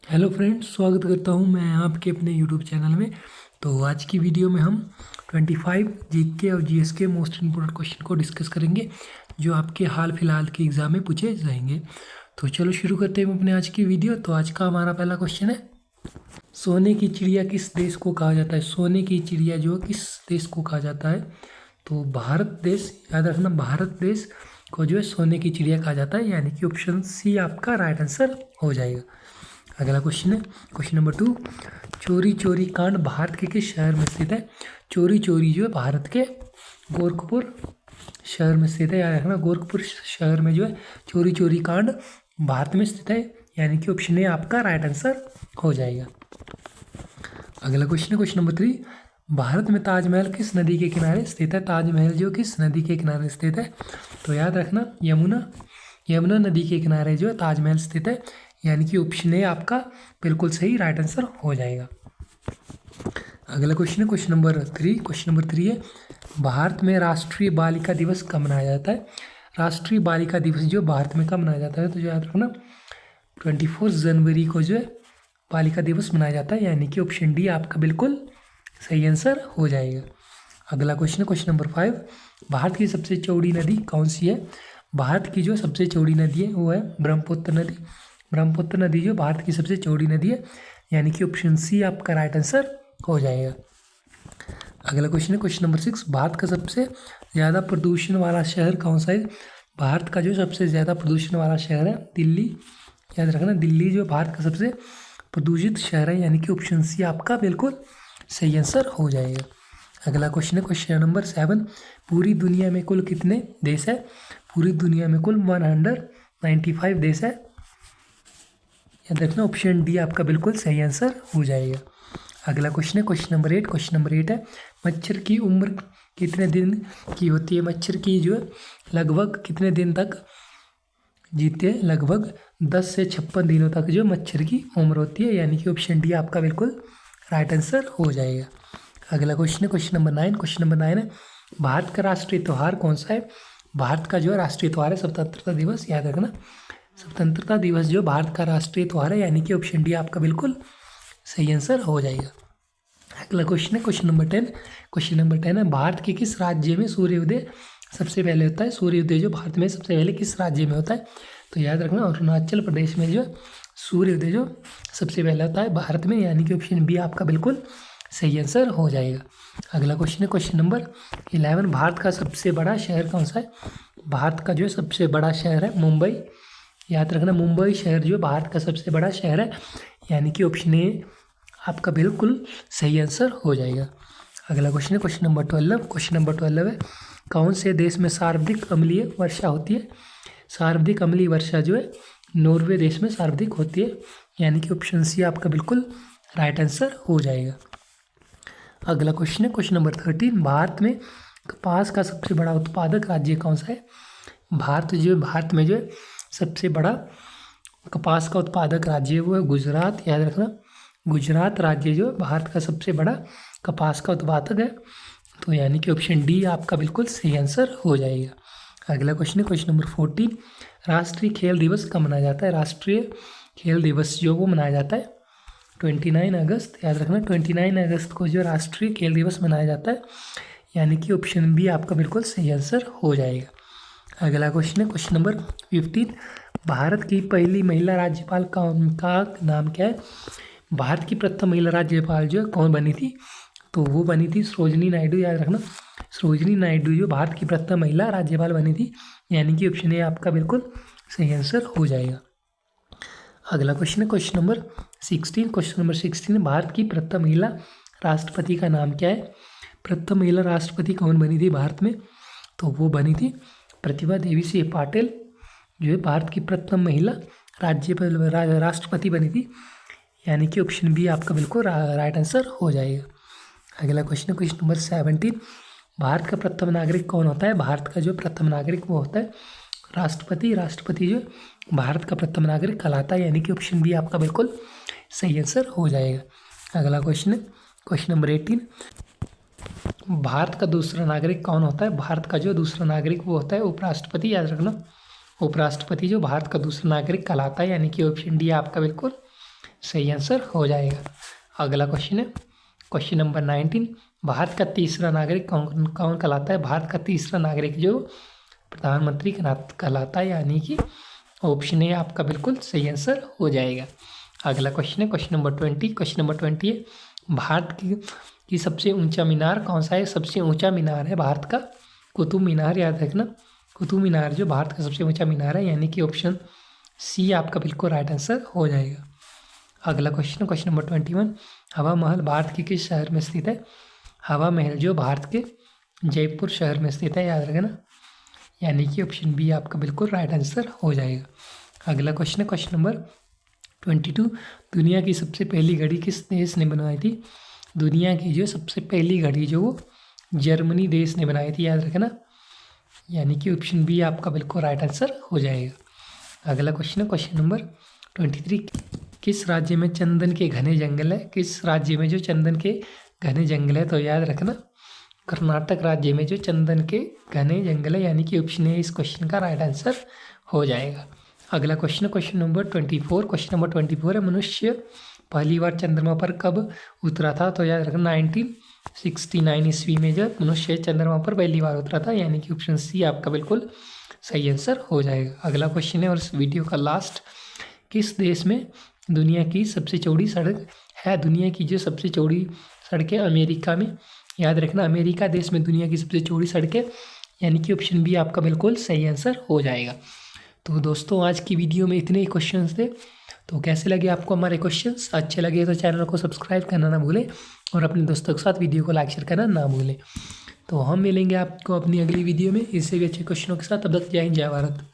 Hello friends, स्वागत करता हूं मैं आपके अपने यूट्यूब चैनल में। तो आज की वीडियो में हम 25 जीके और जीएस के मोस्ट इम्पोर्टेंट क्वेश्चन को डिस्कस करेंगे जो आपके हाल फिलहाल के एग्ज़ाम में पूछे जाएंगे। तो चलो शुरू करते हैं अपने आज की वीडियो। तो आज का हमारा पहला क्वेश्चन है, सोने की चिड़िया किस देश को कहा जाता है? सोने की चिड़िया जो किस देश को कहा जाता है? तो भारत देश, याद रखना, भारत देश को जो है सोने की चिड़िया कहा जाता है, यानी कि ऑप्शन सी आपका राइट आंसर हो जाएगा। अगला क्वेश्चन है क्वेश्चन नंबर 2, चोरी चोरी कांड भारत के किस शहर में स्थित है? चोरी चोरी जो है भारत के गोरखपुर शहर में स्थित है, याद रखना गोरखपुर शहर में जो है चोरी चोरी कांड भारत में स्थित है, यानी कि ऑप्शन ए आपका राइट आंसर हो जाएगा। अगला क्वेश्चन है क्वेश्चन नंबर 3, भारत में ताजमहल किस नदी के किनारे स्थित है? ताजमहल जो किस नदी के किनारे स्थित है? तो याद रखना यमुना नदी के किनारे जो है ताजमहल स्थित है, यानी कि ऑप्शन ए आपका बिल्कुल सही राइट आंसर हो जाएगा। अगला क्वेश्चन है क्वेश्चन नंबर 3। क्वेश्चन नंबर 3 है, भारत में राष्ट्रीय बालिका दिवस कब मनाया जाता है? राष्ट्रीय बालिका दिवस जो भारत में कब मनाया जाता है? तो याद रखना 24 जनवरी को जो है बालिका दिवस मनाया जाता है, यानी कि ऑप्शन डी आपका बिल्कुल सही आंसर हो जाएगा। अगला क्वेश्चन है क्वेश्चन नंबर 5, भारत की सबसे चौड़ी नदी कौन सी है? भारत की जो सबसे चौड़ी नदी है वो है ब्रह्मपुत्र नदी। ब्रह्मपुत्र नदी जो भारत की सबसे चौड़ी नदी है, यानी कि ऑप्शन सी आपका राइट आंसर हो जाएगा। अगला क्वेश्चन है क्वेश्चन नंबर 6, भारत का सबसे ज़्यादा प्रदूषण वाला शहर कौन सा है? भारत का जो सबसे ज़्यादा प्रदूषण वाला शहर है दिल्ली। याद रखना दिल्ली जो भारत का सबसे प्रदूषित शहर है, यानी कि ऑप्शन सी आपका बिल्कुल सही आंसर हो जाएगा। अगला क्वेश्चन है क्वेश्चन नंबर 7, पूरी दुनिया में कुल कितने देश है? पूरी दुनिया में कुल 195 देश है, याद रखना ऑप्शन डी आपका बिल्कुल सही आंसर हो जाएगा। अगला क्वेश्चन है क्वेश्चन नंबर 8। क्वेश्चन नंबर 8 है, मच्छर की उम्र कितने दिन की होती है? मच्छर की जो है लगभग कितने दिन तक जीते हैं? लगभग 10 से 56 दिनों तक जो मच्छर की उम्र होती है, यानी कि ऑप्शन डी आपका बिल्कुल राइट आंसर हो जाएगा। अगला क्वेश्चन है क्वेश्चन नंबर 9। क्वेश्चन नंबर 9 है, भारत का राष्ट्रीय त्यौहार कौन सा है? भारत का जो है राष्ट्रीय त्यौहार है स्वतंत्रता दिवस। याद रखना स्वतंत्रता दिवस जो भारत का राष्ट्रीय त्यौहार है, यानी कि ऑप्शन डी आपका बिल्कुल सही आंसर हो जाएगा। अगला क्वेश्चन है क्वेश्चन नंबर 10। क्वेश्चन नंबर 10 है, भारत के किस राज्य में सूर्योदय सबसे पहले होता है? सूर्योदय जो भारत में सबसे पहले किस राज्य में होता है? तो याद रखना अरुणाचल प्रदेश में जो सूर्योदय जो सबसे पहले होता है भारत में, यानी कि ऑप्शन बी आपका बिल्कुल सही आंसर हो जाएगा। अगला क्वेश्चन है क्वेश्चन नंबर 11, भारत का सबसे बड़ा शहर कौन सा है? भारत का जो सबसे बड़ा शहर है मुंबई। याद रखना मुंबई शहर जो भारत का सबसे बड़ा शहर है, यानी कि ऑप्शन ए आपका बिल्कुल सही आंसर हो जाएगा। अगला क्वेश्चन है क्वेश्चन नंबर 12। क्वेश्चन नंबर 12 है, कौन से देश में सर्वाधिक अम्लीय वर्षा होती है? सर्वाधिक अम्लीय वर्षा जो है नॉर्वे देश में सर्वाधिक होती है, यानी कि ऑप्शन सी आपका बिल्कुल राइट आंसर हो जाएगा। अगला क्वेश्चन है क्वेश्चन नंबर 13, भारत में कपास का सबसे बड़ा उत्पादक राज्य कौन सा है? भारत में जो है सबसे बड़ा कपास का उत्पादक राज्य है वो है गुजरात। याद रखना गुजरात राज्य जो भारत का सबसे बड़ा कपास का उत्पादक है, तो यानी कि ऑप्शन डी आपका बिल्कुल सही आंसर हो जाएगा। अगला क्वेश्चन है क्वेश्चन नंबर 14, राष्ट्रीय खेल दिवस कब मनाया जाता है? राष्ट्रीय खेल दिवस जो वो मनाया जाता है 29 अगस्त। याद रखना 29 अगस्त को जो राष्ट्रीय खेल दिवस मनाया जाता है, यानी कि ऑप्शन बी आपका बिल्कुल सही आंसर हो जाएगा। अगला क्वेश्चन है क्वेश्चन नंबर 15, भारत की पहली महिला राज्यपाल का नाम क्या है? भारत की प्रथम महिला राज्यपाल जो कौन बनी थी? तो वो बनी थी सरोजिनी नायडू। याद रखना सरोजिनी नायडू जो भारत की प्रथम महिला राज्यपाल बनी थी, यानी कि ऑप्शन ए आपका बिल्कुल सही आंसर हो जाएगा। अगला क्वेश्चन है question number 16। Question number 16, Bharat की प्रथम महिला राष्ट्रपति का नाम क्या है? प्रथम महिला राष्ट्रपति कौन बनी थी भारत में? तो वो बनी थी प्रतिभा देवी सिंह पाटिल, जो है भारत की प्रथम महिला राष्ट्रपति बनी थी, यानी कि ऑप्शन बी आपका बिल्कुल राइट आंसर हो जाएगा। अगला क्वेश्चन है क्वेश्चन नंबर 17, भारत का प्रथम नागरिक कौन होता है? भारत का जो प्रथम नागरिक वो होता है राष्ट्रपति। राष्ट्रपति जो भारत का प्रथम नागरिक कहलाता है, यानी कि ऑप्शन बी आपका बिल्कुल सही आंसर हो जाएगा। अगला क्वेश्चन है क्वेश्चन नंबर 18, भारत का दूसरा नागरिक कौन होता है? भारत का जो दूसरा नागरिक वो होता है उपराष्ट्रपति। याद रखना उपराष्ट्रपति जो भारत का दूसरा नागरिक कहलाता है, यानी कि ऑप्शन डी आपका बिल्कुल सही आंसर हो जाएगा। अगला क्वेश्चन है क्वेश्चन नंबर 19, भारत का तीसरा नागरिक कौन कौन कहलाता है? भारत का तीसरा नागरिक जो प्रधानमंत्री कहलाता है, यानी कि ऑप्शन ए आपका बिल्कुल सही आंसर हो जाएगा। अगला क्वेश्चन है क्वेश्चन नंबर 20। क्वेश्चन नंबर 20 है भारत की सबसे ऊंचा मीनार कौन सा है? सबसे ऊंचा मीनार है भारत का कुतुब मीनार, याद रखना कुतुब मीनार जो भारत का सबसे ऊंचा मीनार है, यानी कि ऑप्शन सी आपका बिल्कुल राइट आंसर हो जाएगा। अगला क्वेश्चन है क्वेश्चन नंबर 21, हवा महल भारत के किस शहर में स्थित है? हवा महल जो भारत के जयपुर शहर में स्थित है, याद रखना, यानी कि ऑप्शन बी आपका बिल्कुल राइट आंसर हो जाएगा। अगला क्वेश्चन है क्वेश्चन नंबर 22, दुनिया की सबसे पहली घड़ी किस देश ने बनवाई थी? दुनिया की जो सबसे पहली घड़ी जो वो जर्मनी देश ने बनाई थी, याद रखना, यानी कि ऑप्शन बी आपका बिल्कुल राइट आंसर हो जाएगा। अगला क्वेश्चन है क्वेश्चन नंबर 23, किस राज्य में चंदन के घने जंगल है? किस राज्य में जो चंदन के घने जंगल है? तो याद रखना कर्नाटक राज्य में जो चंदन के घने जंगल है, यानी कि ऑप्शन ए इस क्वेश्चन का राइट आंसर हो जाएगा। अगला क्वेश्चन है क्वेश्चन नंबर 24। क्वेश्चन नंबर 24 है मनुष्य पहली बार चंद्रमा पर कब उतरा था? तो याद रखना 1969 ईस्वी में जब मनुष्य चंद्रमा पर पहली बार उतरा था, यानी कि ऑप्शन सी आपका बिल्कुल सही आंसर हो जाएगा। अगला क्वेश्चन है और इस वीडियो का लास्ट, किस देश में दुनिया की सबसे चौड़ी सड़क है? दुनिया की जो सबसे चौड़ी सड़क है अमेरिका में, याद रखना अमेरिका देश में दुनिया की सबसे चौड़ी सड़क है, यानी कि ऑप्शन बी आपका बिल्कुल सही आंसर हो जाएगा। तो दोस्तों आज की वीडियो में इतने ही क्वेश्चंस थे। तो कैसे लगे आपको हमारे क्वेश्चंस? अच्छे लगे तो चैनल को सब्सक्राइब करना ना भूलें और अपने दोस्तों के साथ वीडियो को लाइक शेयर करना ना भूलें। तो हम मिलेंगे आपको अपनी अगली वीडियो में इससे भी अच्छे क्वेश्चनों के साथ। तब तक जय हिंद, जय भारत।